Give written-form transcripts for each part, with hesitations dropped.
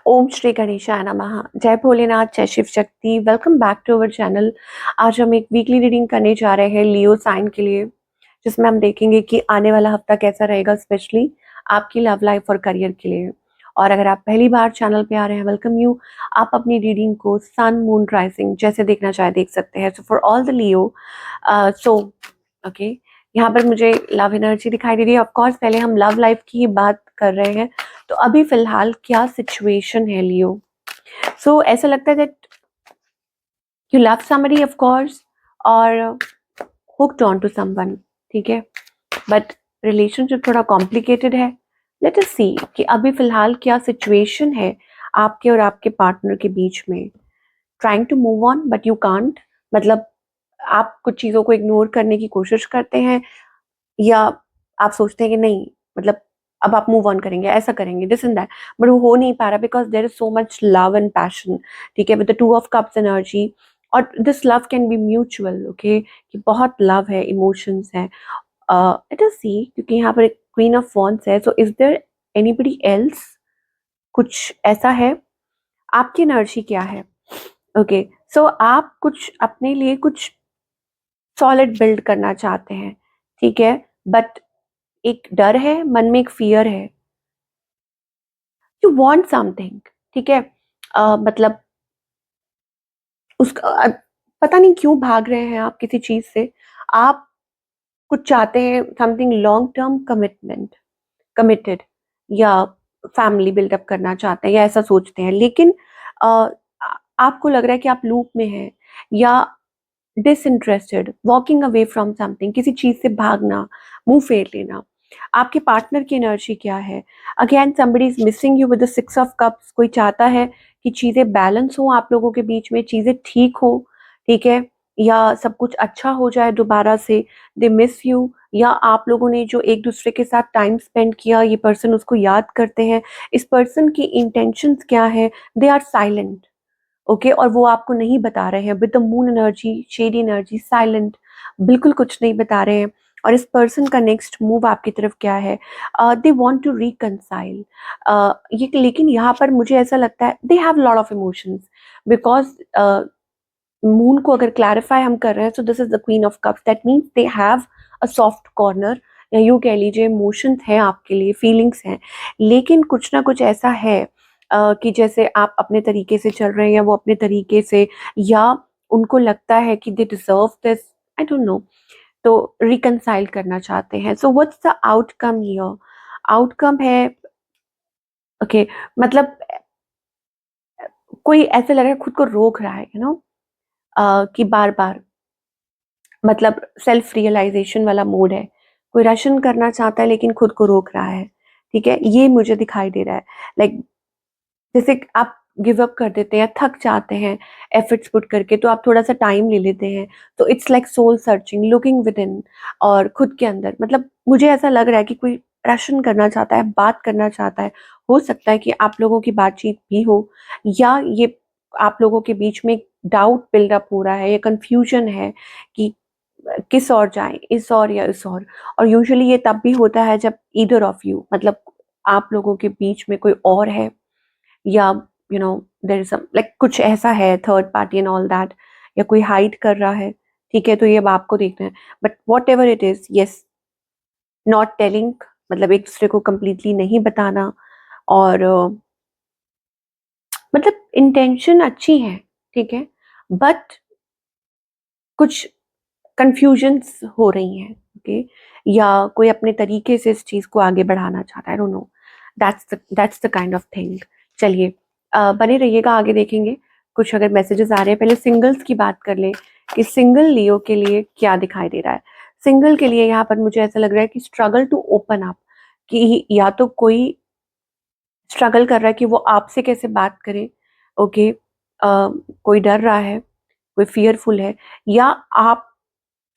ओम श्री गणेशाय नमः। जय भोलेनाथ, जय Shiv Shakti. Welcome back to our channel. आज हम एक वीकली रीडिंग करने जा रहे हैं लियो साइन के लिए, जिसमें हम देखेंगे कि आने वाला हफ्ता कैसा रहेगा, स्पेशली आपकी लव लाइफ और करियर के लिए। और अगर आप पहली बार चैनल पे आ रहे हैं, वेलकम यू। आप अपनी रीडिंग को सन, मून, राइजिंग जैसे देखना चाहे देख सकते हैं। So for all the Leo, so okay, यहाँ पर मुझे लव एनर्जी दिखाई दे रही है। ऑफ कोर्स पहले हम लव लाइफ की ही बात कर रहे हैं, तो अभी फिलहाल क्या सिचुएशन है लियो। सो ऐसा लगता है that you love somebody of course, और हुक्ड ऑन टू समवन, ठीक है, बट रिलेशनशिप थोड़ा कॉम्प्लिकेटेड है। लेट अस सी कि अभी फिलहाल क्या सिचुएशन है आपके और आपके पार्टनर के बीच में। Trying to move on but you can't, मतलब आप कुछ चीज़ों को इग्नोर करने की कोशिश करते हैं, या आप सोचते हैं कि नहीं, मतलब अब आप मूव ऑन करेंगे, ऐसा करेंगे, दिस एंड दैट, बट वो हो नहीं पा रहा because there is so much love and passion, ठीक है, with the two of cups energy. और this love can be mutual, okay, कि बहुत लव है, इमोशंस है। लेट अस सी, क्योंकि यहाँ पर एक क्वीन ऑफ वॉन्ड्स है, so is there anybody else, कुछ ऐसा है। आपकी एनर्जी क्या है? ओके, सो आप कुछ अपने लिए कुछ सॉलिड बिल्ड करना चाहते हैं, ठीक है, बट एक डर है मन में, एक फियर है। यू वांट समथिंग, ठीक है, मतलब उसका पता नहीं क्यों भाग रहे हैं आप किसी चीज से। आप कुछ चाहते हैं, something long term commitment, committed, या फैमिली बिल्डअप करना चाहते हैं, या ऐसा सोचते हैं, लेकिन आपको लग रहा है कि आप लूप में हैं, या disinterested, walking away from something, किसी चीज से भागना, मुंह फेर लेना। आपके पार्टनर की एनर्जी क्या है? Again somebody is missing you with the six of cups. कोई चाहता है कि चीजें बैलेंस हो आप लोगों के बीच में, चीजें ठीक हो, ठीक है, या सब कुछ अच्छा हो जाए दोबारा से। दे मिस यू, या आप लोगों ने जो एक दूसरे के साथ टाइम स्पेंड किया, ये पर्सन उसको याद करते हैं। इस पर्सन की इंटेंशंस क्या है? दे आर साइलेंट, ओके, और वो आपको नहीं बता रहे हैं। With the moon energy, shady energy, silent, बिल्कुल कुछ नहीं बता रहे हैं। और इस पर्सन का नेक्स्ट मूव आपकी तरफ क्या है? दे वांट टू रिकंसाइल, ये, लेकिन यहाँ पर मुझे ऐसा लगता है they have lot of emotions, because moon को अगर क्लैरिफाई हम कर रहे हैं, so this is the queen of cups, that means they have a soft corner, या यूँ कह लीजिए इमोशंस हैं आपके लिए, फीलिंग्स हैं, लेकिन कुछ ना कुछ ऐसा है कि जैसे आप अपने तरीके से चल रहे हैं, या वो अपने तरीके से, या उनको लगता है कि they deserve this, I don't know, तो रिकंसाइल करना चाहते हैं। So what's the outcome here? Outcome है, ओके, मतलब कोई ऐसा लग रहा है खुद को रोक रहा है, कि बार बार, मतलब सेल्फ रियलाइजेशन वाला मोड है। कोई रशन करना चाहता है लेकिन खुद को रोक रहा है, ठीक है, ये मुझे दिखाई दे रहा है। लाइक जैसे आप गिव अप कर देते हैं, थक जाते हैं एफर्ट्स पुट करके, तो आप थोड़ा सा टाइम ले लेते हैं। तो it's like soul searching, looking within, और खुद के अंदर, मतलब मुझे ऐसा लग रहा है कि कोई प्रश्न करना चाहता है, बात करना चाहता है। हो सकता है कि आप लोगों की बातचीत भी हो, या ये आप लोगों के बीच में डाउट बिल्डअप हो रहा है, या कंफ्यूजन है कि किस ओर जाएं, इस ओर या इस ओर। और यूजुअली ये तब भी होता है जब ईदर ऑफ यू, मतलब आप लोगों के बीच में कोई और है, या देयर इज लाइक कुछ ऐसा है, third party and all that, या कोई हाइड कर रहा है, ठीक है, तो ये अब आपको देखना है। But what ever it is, yes, not telling, मतलब एक दूसरे को कंप्लीटली नहीं बताना, और मतलब इंटेंशन अच्छी है, ठीक है, बट कुछ कंफ्यूजन्स हो रही हैं, ओके, या कोई अपने तरीके से इस चीज को आगे बढ़ाना चाहता है, I don't know, that's the kind of thing. चलिए, बने रहिएगा, आगे देखेंगे। कुछ अगर मैसेजेस आ रहे हैं, पहले सिंगल्स की बात कर लें कि सिंगल लियो के लिए क्या दिखाई दे रहा है। सिंगल के लिए यहाँ पर मुझे ऐसा लग रहा है कि स्ट्रगल टू ओपन अप, कि या तो कोई स्ट्रगल कर रहा है कि वो आपसे कैसे बात करे, ओके, कोई डर रहा है, कोई फियरफुल है, या आप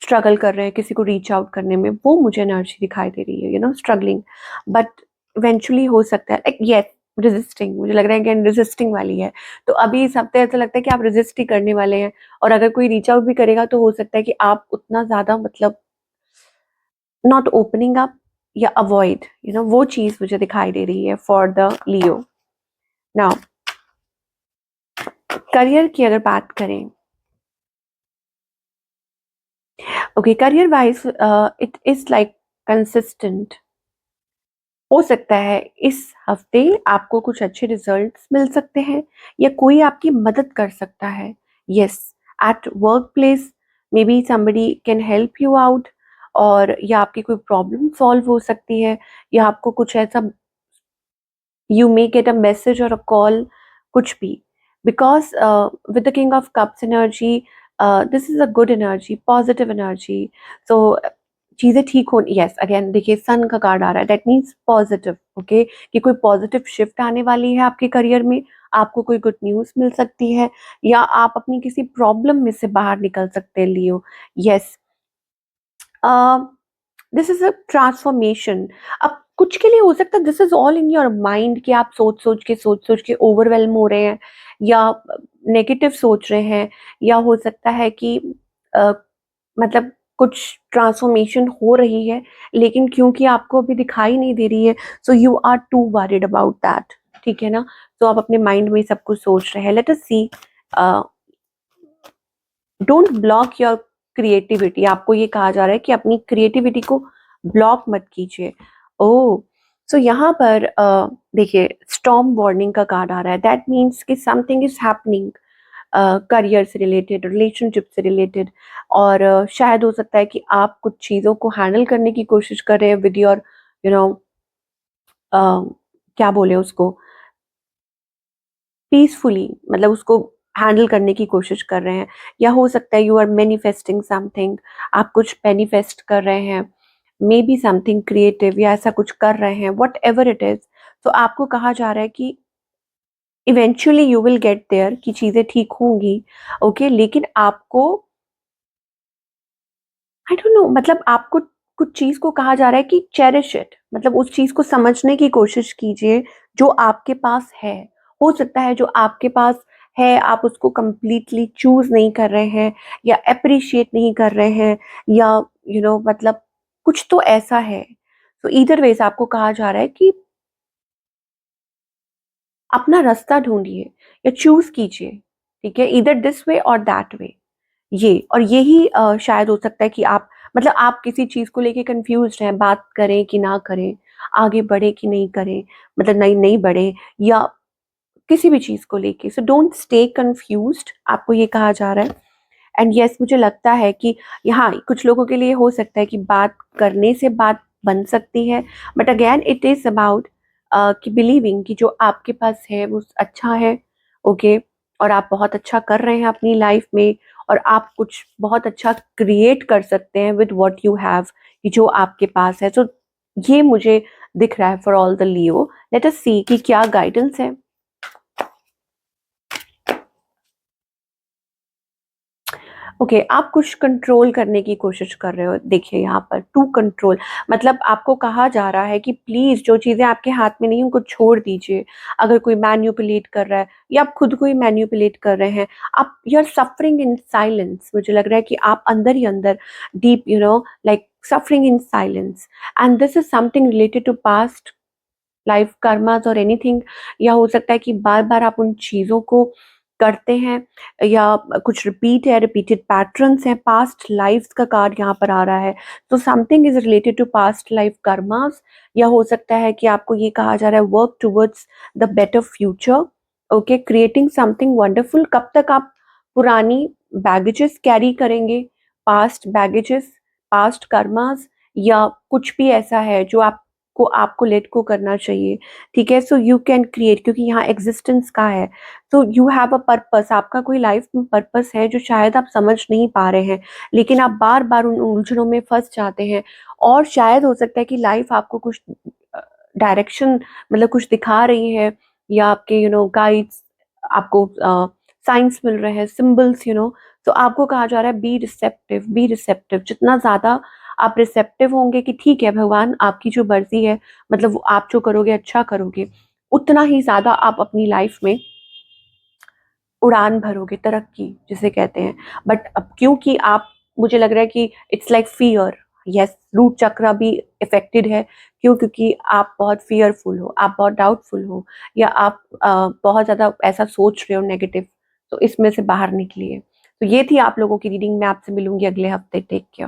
स्ट्रगल कर रहे हैं किसी को रीच आउट करने में, वो मुझे एनर्जी दिखाई दे रही है, स्ट्रगलिंग, बट इवेंचुअली हो सकता है, लाइक यस, रेजिस्टिंग, मुझे लग रहा है कि रेजिस्टिंग वाली है। तो अभी इस हफ्ते ऐसा लगता है कि आप रेजिस्ट ही करने वाले हैं, और अगर कोई रीच आउट भी करेगा तो हो सकता है कि आप उतना ज्यादा, मतलब नॉट ओपनिंग अप, या अवॉइड, वो चीज मुझे दिखाई दे रही है for the Leo. Now career की अगर बात करें, okay, career wise it is like consistent. हो सकता है इस हफ्ते आपको कुछ अच्छे रिजल्ट्स मिल सकते हैं या कोई आपकी मदद कर सकता है। Yes, at work place may be somebody can help you out, और या आपकी कोई प्रॉब्लम सॉल्व हो सकती है, या आपको कुछ ऐसा, you may get a message or a call, kuch bhi, because with the king of cups energy, this is a good energy, positive energy, so चीजें ठीक हो। यस, अगेन देखिए सन का कार्ड आ रहा है, दैट मीन्स पॉजिटिव। ओके, कि कोई positive shift आने वाली है आपके करियर में, आपको कोई गुड न्यूज मिल सकती है, या आप अपनी किसी प्रॉब्लम में से बाहर निकल सकते हैं Leo. Yes, this is a transformation. अब कुछ के लिए हो सकता है this is all in your mind, कि आप सोच सोच के ओवरवेलम हो रहे हैं, या नेगेटिव सोच रहे हैं, या हो सकता है कि अ, मतलब कुछ ट्रांसफॉर्मेशन हो रही है, लेकिन क्योंकि आपको अभी दिखाई नहीं दे रही है, so you are too worried about that. ठीक है ना? तो आप अपने माइंड में सब कुछ सोच रहे हैं। Let us see, don't block your creativity. आपको ये कहा जा रहा है कि अपनी क्रिएटिविटी को ब्लॉक मत कीजिए। ओह, सो यहाँ पर देखिए स्टॉर्म वार्निंग का कार्ड आ रहा है, दैट मीन्स कि समथिंग इज हैपनिंग करियर से रिलेटेड, रिलेशनशिप से रिलेटेड, और शायद हो सकता है कि आप कुछ चीज़ों को हैंडल करने की कोशिश कर रहे हैं विद योर यू नो क्या बोले उसको, पीसफुली, मतलब उसको हैंडल करने की कोशिश कर रहे हैं, या हो सकता है यू आर मैनिफेस्टिंग समथिंग, आप कुछ मैनिफेस्ट कर रहे हैं, मे बी समथिंग क्रिएटिव, या ऐसा कुछ कर रहे हैं, वट एवर इट इज। तो आपको कहा जा रहा है कि eventually you will get there, कि चीजें ठीक होंगी। ओके, लेकिन आपको, आई डोंट नो, मतलब आपको कुछ चीज को कहा जा रहा है कि चेरिश इट, मतलब उस चीज को समझने की कोशिश कीजिए जो आपके पास है। हो सकता है जो आपके पास है आप उसको कंप्लीटली चूज नहीं कर रहे हैं, या अप्रिशिएट नहीं कर रहे हैं, या मतलब कुछ तो ऐसा है। तो ईदर वेज आपको कहा जा रहा है कि अपना रास्ता ढूंढिए या चूज कीजिए। ठीक है, इधर दिस वे और दैट वे। ये और यही शायद हो सकता है कि आप, मतलब आप किसी चीज को लेके कंफ्यूज हैं, बात करें कि ना करें, आगे बढ़े कि नहीं करें, मतलब नहीं नहीं बढ़े, या किसी भी चीज को लेके। सो डोंट स्टे कंफ्यूज्ड, आपको ये कहा जा रहा है। एंड यस, मुझे लगता है कि यहाँ कुछ लोगों के लिए हो सकता है कि बात करने से बात बन सकती है, but again it is about कि बिलीविंग कि जो आपके पास है वो अच्छा है। ओके, और आप बहुत अच्छा कर रहे हैं अपनी लाइफ में, और आप कुछ बहुत अच्छा क्रिएट कर सकते हैं विद व्हाट यू हैव, कि जो आपके पास है। तो ये मुझे दिख रहा है for all the Leo. Let us see कि क्या गाइडेंस है। ओके, आप कुछ कंट्रोल करने की कोशिश कर रहे हो। देखिए यहाँ पर टू कंट्रोल, मतलब आपको कहा जा रहा है कि प्लीज जो चीजें आपके हाथ में नहीं उनको छोड़ दीजिए। अगर कोई मैन्युपुलेट कर रहा है, या आप खुद को ही मैन्युपुलेट कर रहे हैं, आप you are suffering in silence. मुझे लग रहा है कि आप अंदर ही अंदर deep like suffering in silence, and this is something related to past life karmas और एनीथिंग। या हो सकता है कि बार बार आप उन चीजों को करते हैं, या कुछ रिपीट है, रिपीटेड पैटर्न्स हैं, पास्ट लाइफ्स का कार्ड यहाँ पर आ रहा है। तो something is related to past life karmas, या हो सकता है कि आपको ये कहा जा रहा है work towards the better future. Okay, creating something wonderful. कब तक आप पुरानी बैगेजेस कैरी करेंगे, पास्ट बैगेजेस, पास्ट कर्मास, या कुछ भी ऐसा है जो को आपको लेट को करना चाहिए। ठीक है, सो यू कैन क्रिएट, क्योंकि यहाँ एग्जिस्टेंस का है। तो यू हैव अ पर्पस, आपका कोई लाइफ में पर्पस है जो शायद आप समझ नहीं पा रहे हैं, लेकिन आप बार बार उन उलझनों में फंस जाते हैं। और शायद हो सकता है कि लाइफ आपको कुछ डायरेक्शन, मतलब कुछ दिखा रही है, या आपके गाइड्स आपको साइंस मिल रहे हैं, सिंबल्स। तो आपको कहा जा रहा है बी रिसेप्टिव, बी रिसेप्टिव। जितना ज्यादा आप रिसेप्टिव होंगे कि ठीक है भगवान आपकी जो मर्जी है, मतलब वो आप जो करोगे अच्छा करोगे, उतना ही ज्यादा आप अपनी लाइफ में उड़ान भरोगे, तरक्की जिसे कहते हैं। बट अब क्योंकि आप, मुझे लग रहा है कि it's like fear. Yes, root chakra भी इफेक्टेड है। क्यों? क्योंकि आप बहुत फियरफुल हो, आप बहुत डाउटफुल हो, या आप बहुत ज्यादा ऐसा सोच रहे हो नेगेटिव तो इसमें से बाहर निकलिए। तो ये थी आप लोगों की रीडिंग। मैं आपसे मिलूंगी अगले हफ्ते। Take care.